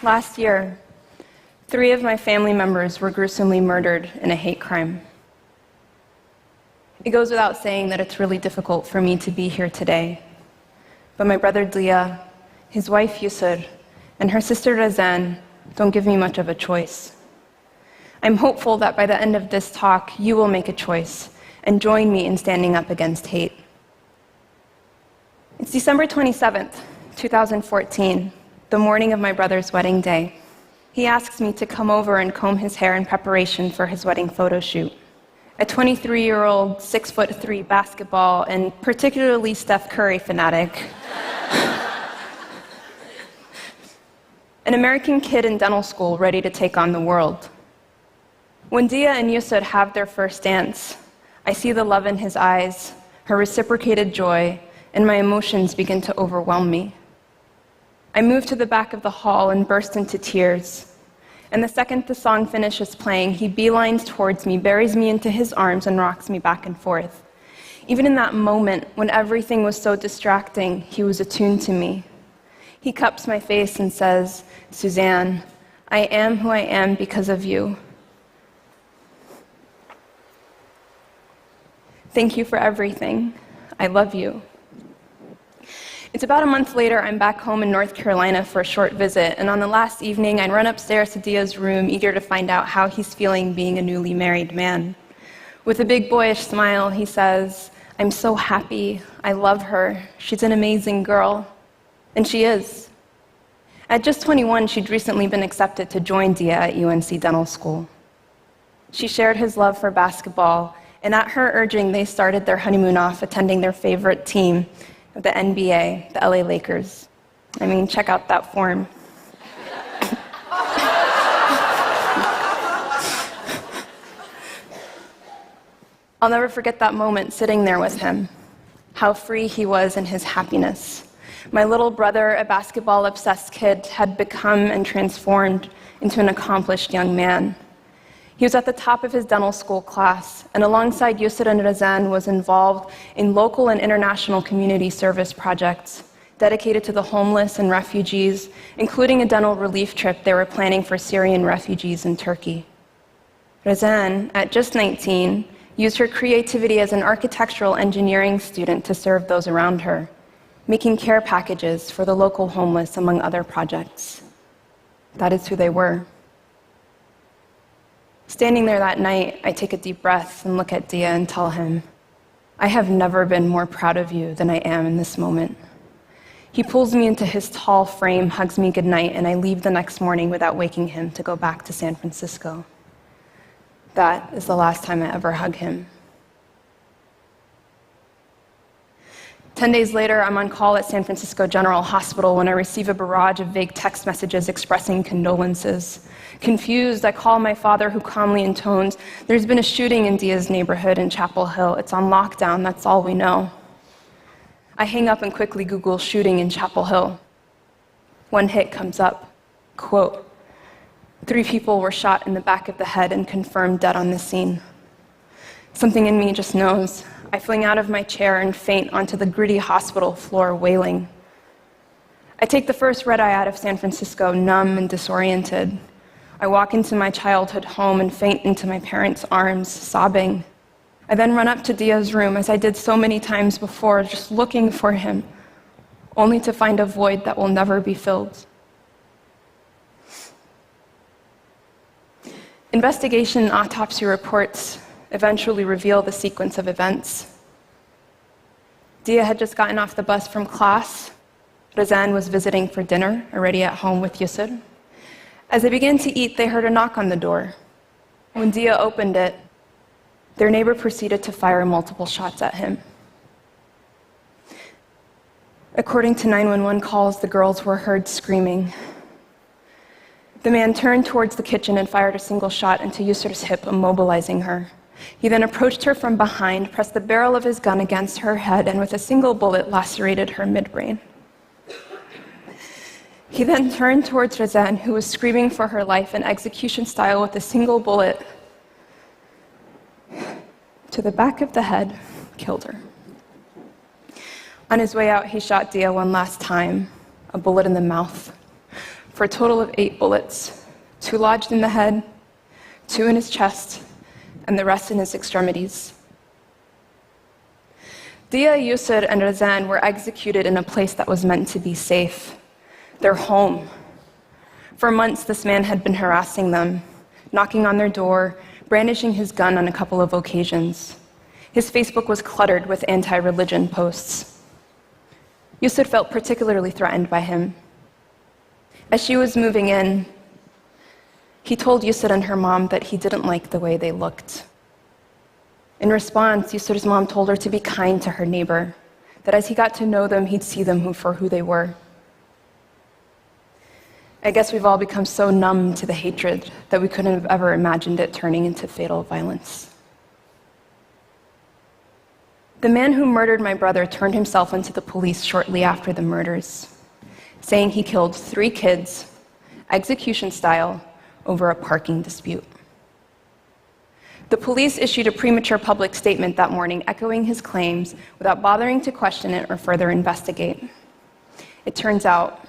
Last year, 3 of my family members were gruesomely murdered in a hate crime. It goes without saying that it's really difficult for me to be here today. But my brother Deah, his wife Yusor, and her sister Razan don't give me much of a choice. I'm hopeful that by the end of this talk, you will make a choice and join me in standing up against hate. It's December 27th, 2014, the morning of my brother's wedding day. He asks me to come over and comb his hair in preparation for his wedding photo shoot. A 23-year-old, 6'3" basketball and particularly Steph Curry fanatic. An American kid in dental school ready to take on the world. When Deah and Yusor have their first dance, I see the love in his eyes, her reciprocated joy, and my emotions begin to overwhelm me. I move to the back of the hall and burst into tears. And the second the song finishes playing, he beelines towards me, buries me into his arms, and rocks me back and forth. Even in that moment, when everything was so distracting, he was attuned to me. He cups my face and says, "Suzanne, I am who I am because of you. Thank you for everything. I love you." It's about a month later, I'm back home in North Carolina for a short visit, and on the last evening, I run upstairs to Deah's room, eager to find out how he's feeling being a newly married man. With a big boyish smile, he says, "I'm so happy. I love her. She's an amazing girl." And she is. At just 21, she'd recently been accepted to join Deah at UNC Dental School. She shared his love for basketball, and at her urging, they started their honeymoon off attending their favorite team, the NBA, the LA Lakers. I mean, check out that form. I'll never forget that moment sitting there with him, how free he was in his happiness. My little brother, a basketball-obsessed kid, had become and transformed into an accomplished young man. He was at the top of his dental school class, and alongside Yusor and Razan was involved in local and international community service projects dedicated to the homeless and refugees, including a dental relief trip they were planning for Syrian refugees in Turkey. Razan, at just 19, used her creativity as an architectural engineering student to serve those around her, making care packages for the local homeless, among other projects. That is who they were. Standing there that night, I take a deep breath and look at Deah and tell him, "I have never been more proud of you than I am in this moment." He pulls me into his tall frame, hugs me goodnight, and I leave the next morning without waking him to go back to San Francisco. That is the last time I ever hug him. 10 days later, I'm on call at San Francisco General Hospital when I receive a barrage of vague text messages expressing condolences. Confused, I call my father, who calmly intones, "There's been a shooting in Deah's neighborhood in Chapel Hill. It's on lockdown, that's all we know." I hang up and quickly Google shooting in Chapel Hill. One hit comes up, quote, "3 people were shot in the back of the head and confirmed dead on the scene." Something in me just knows. I fling out of my chair and faint onto the gritty hospital floor, wailing. I take the first red eye out of San Francisco, numb and disoriented. I walk into my childhood home and faint into my parents' arms, sobbing. I then run up to Deah's room, as I did so many times before, just looking for him, only to find a void that will never be filled. Investigation and autopsy reports eventually reveal the sequence of events. Deah had just gotten off the bus from class. Razan was visiting for dinner, already at home with Yusor. As they began to eat, they heard a knock on the door. When Deah opened it, their neighbor proceeded to fire multiple shots at him. According to 911 calls, the girls were heard screaming. The man turned towards the kitchen and fired a single shot into Yusor's hip, immobilizing her. He then approached her from behind, pressed the barrel of his gun against her head, and with a single bullet lacerated her midbrain. He then turned towards Razan, who was screaming for her life, and execution style with a single bullet to the back of the head, killed her. On his way out, he shot Deah one last time, a bullet in the mouth. for a total of 8 bullets, 2 lodged in the head, 2 in his chest, and the rest in his extremities. Deah, Yusor, and Razan were executed in a place that was meant to be safe, their home. For months, this man had been harassing them, knocking on their door, brandishing his gun on a couple of occasions. His Facebook was cluttered with anti-religion posts. Yusor felt particularly threatened by him. As she was moving in, he told Yusor and her mom that he didn't like the way they looked. In response, Yusor's mom told her to be kind to her neighbor, that as he got to know them, he'd see them for who they were. I guess we've all become so numb to the hatred that we couldn't have ever imagined it turning into fatal violence. The man who murdered my brother turned himself into the police shortly after the murders, saying he killed 3 kids, execution style, over a parking dispute. The police issued a premature public statement that morning echoing his claims without bothering to question it or further investigate. It turns out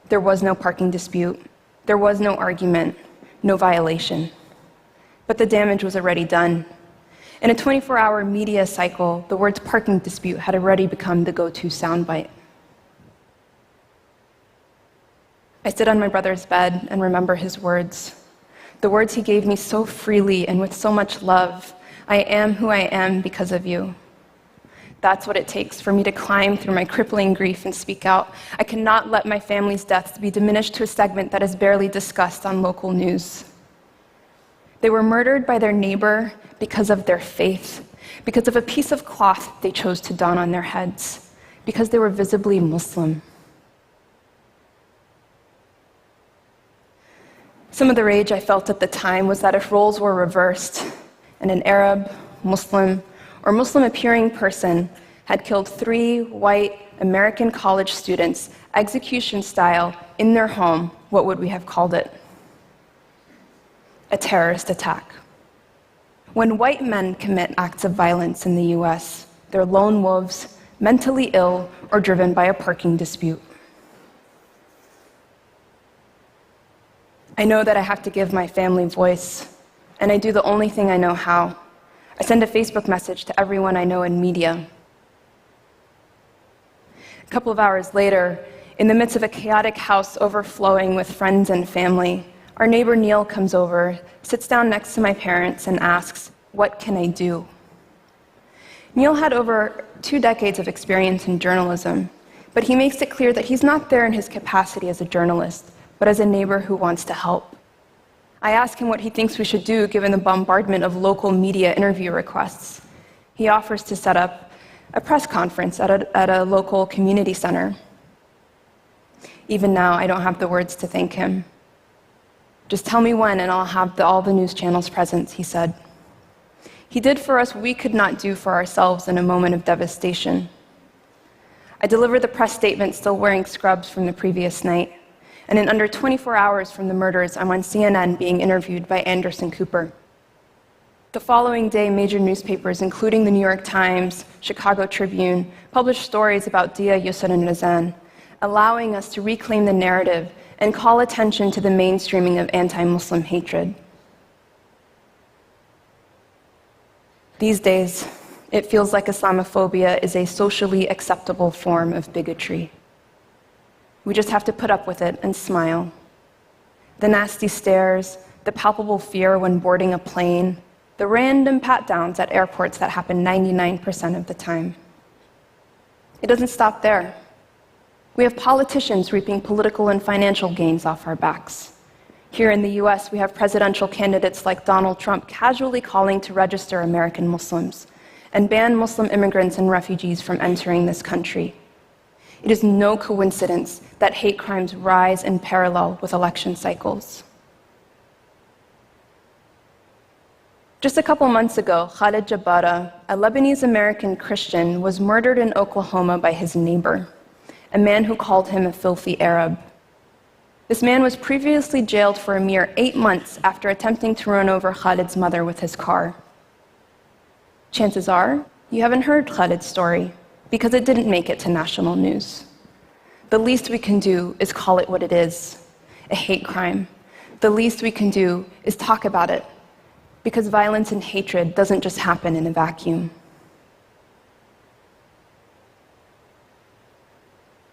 there was no parking dispute, there was no argument, no violation. But the damage was already done. In a 24-hour media cycle, the words parking dispute had already become the go-to soundbite. I sit on my brother's bed and remember his words. The words he gave me so freely and with so much love. I am who I am because of you. That's what it takes for me to climb through my crippling grief and speak out. I cannot let my family's deaths be diminished to a segment that is barely discussed on local news. They were murdered by their neighbor because of their faith, because of a piece of cloth they chose to don on their heads, because they were visibly Muslim. Some of the rage I felt at the time was that if roles were reversed and an Arab, Muslim, or Muslim-appearing person had killed 3 white American college students, execution style, in their home, what would we have called it? A terrorist attack. When white men commit acts of violence in the US, they're lone wolves, mentally ill, or driven by a parking dispute. I know that I have to give my family voice, and I do the only thing I know how. I send a Facebook message to everyone I know in media. A couple of hours later, in the midst of a chaotic house overflowing with friends and family, our neighbor Neil comes over, sits down next to my parents, and asks, "What can I do?" Neil had over 2 decades of experience in journalism, but he makes it clear that he's not there in his capacity as a journalist, but as a neighbor who wants to help. I ask him what he thinks we should do given the bombardment of local media interview requests. He offers to set up a press conference at a local community center. Even now, I don't have the words to thank him. "Just tell me when and I'll have all the news channels present," he said. He did for us what we could not do for ourselves in a moment of devastation. I delivered the press statement still wearing scrubs from the previous night. And in under 24 hours from the murders, I'm on CNN being interviewed by Anderson Cooper. The following day, major newspapers, including the New York Times, Chicago Tribune, published stories about Deah, Yusor, and Razan, allowing us to reclaim the narrative and call attention to the mainstreaming of anti-Muslim hatred. These days, it feels like Islamophobia is a socially acceptable form of bigotry. We just have to put up with it and smile. The nasty stares, the palpable fear when boarding a plane, the random pat-downs at airports that happen 99% of the time. It doesn't stop there. We have politicians reaping political and financial gains off our backs. Here in the US, we have presidential candidates like Donald Trump casually calling to register American Muslims and ban Muslim immigrants and refugees from entering this country. It is no coincidence that hate crimes rise in parallel with election cycles. Just a couple months ago, Khalid Jabara, a Lebanese-American Christian, was murdered in Oklahoma by his neighbor, a man who called him a filthy Arab. This man was previously jailed for a mere 8 months after attempting to run over Khalid's mother with his car. Chances are, you haven't heard Khalid's story, because it didn't make it to national news. The least we can do is call it what it is. a hate crime, the least we can do is talk about it, because violence and hatred doesn't just happen in a vacuum.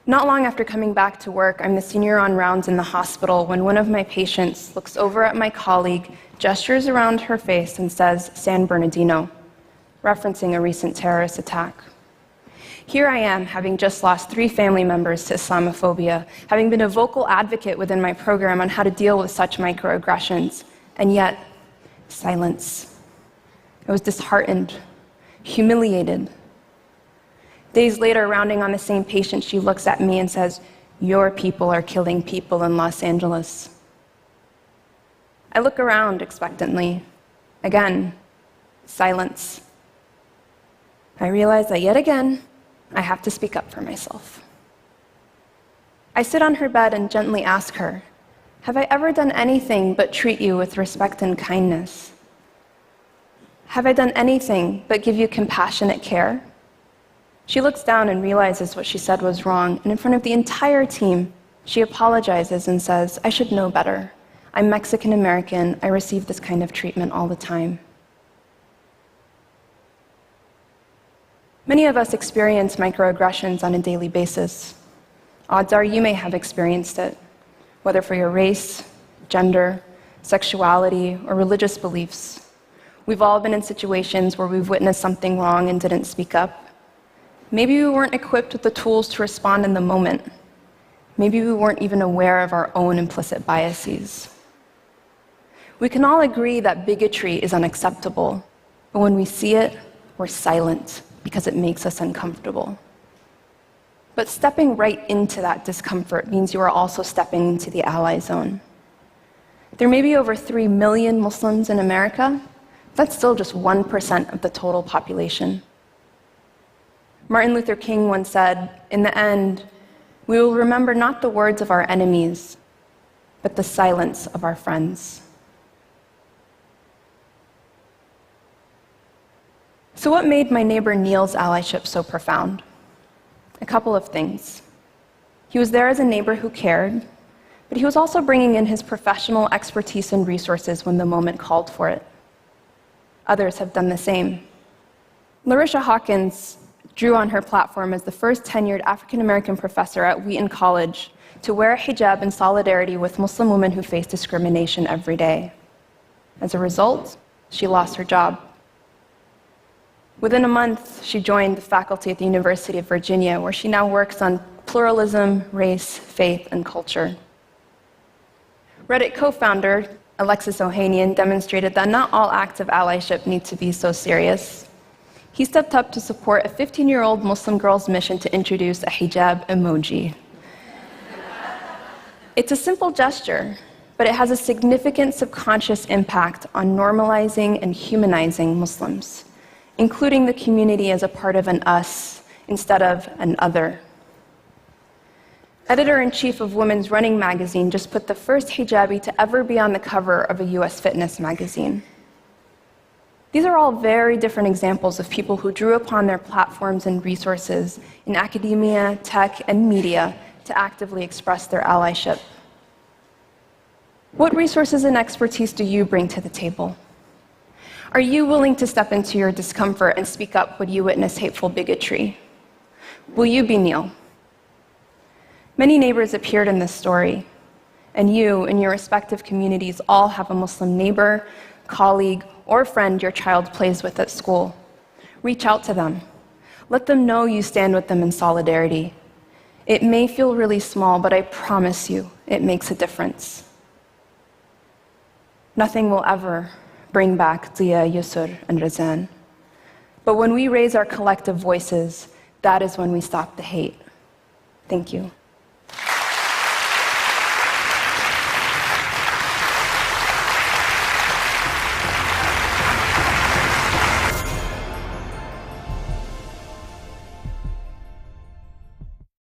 Not long after coming back to work, I'm the senior on rounds in the hospital when one of my patients looks over at my colleague, gestures around her face, and says, "San Bernardino," referencing a recent terrorist attack. Here I am, having just lost 3 family members to Islamophobia, having been a vocal advocate within my program on how to deal with such microaggressions, and yet, silence. I was disheartened, humiliated. Days later, rounding on the same patient, she looks at me and says, "Your people are killing people in Los Angeles." I look around expectantly. Again, silence. I realize that yet again, I have to speak up for myself. I sit on her bed and gently ask her, "Have I ever done anything but treat you with respect and kindness? Have I done anything but give you compassionate care?" She looks down and realizes what she said was wrong, and in front of the entire team, she apologizes and says, "I should know better. I'm Mexican American. I receive this kind of treatment all the time." Many of us experience microaggressions on a daily basis. Odds are you may have experienced it, whether for your race, gender, sexuality, or religious beliefs. We've all been in situations where we've witnessed something wrong and didn't speak up. Maybe we weren't equipped with the tools to respond in the moment. Maybe we weren't even aware of our own implicit biases. We can all agree that bigotry is unacceptable, but when we see it, we're silent because it makes us uncomfortable. But stepping right into that discomfort means you are also stepping into the ally zone. There may be over 3 million Muslims in America. That's still just 1% of the total population. Martin Luther King once said, "In the end, we will remember not the words of our enemies, but the silence of our friends." So what made my neighbor Neil's allyship so profound? A couple of things. He was there as a neighbor who cared, but he was also bringing in his professional expertise and resources when the moment called for it. Others have done the same. Larisha Hawkins drew on her platform as the first tenured African-American professor at Wheaton College to wear a hijab in solidarity with Muslim women who face discrimination every day. As a result, she lost her job. Within a month, she joined the faculty at the University of Virginia, where she now works on pluralism, race, faith, and culture. Reddit co-founder Alexis Ohanian demonstrated that not all acts of allyship need to be so serious. He stepped up to support a 15-year-old Muslim girl's mission to introduce a hijab emoji. It's a simple gesture, but it has a significant subconscious impact on normalizing and humanizing Muslims, including the community as a part of an us instead of an other. Editor-in-chief of Women's Running magazine just put the first hijabi to ever be on the cover of a US fitness magazine. These are all very different examples of people who drew upon their platforms and resources in academia, tech, and media to actively express their allyship. What resources and expertise do you bring to the table? Are you willing to step into your discomfort and speak up when you witness hateful bigotry? Will you be Neil? Many neighbors appeared in this story, and you, in your respective communities, all have a Muslim neighbor, colleague, or friend your child plays with at school. Reach out to them. Let them know you stand with them in solidarity. It may feel really small, but I promise you, it makes a difference. Nothing will ever bring back Deah, Yusor, and Razan. But when we raise our collective voices, that is when we stop the hate. Thank you.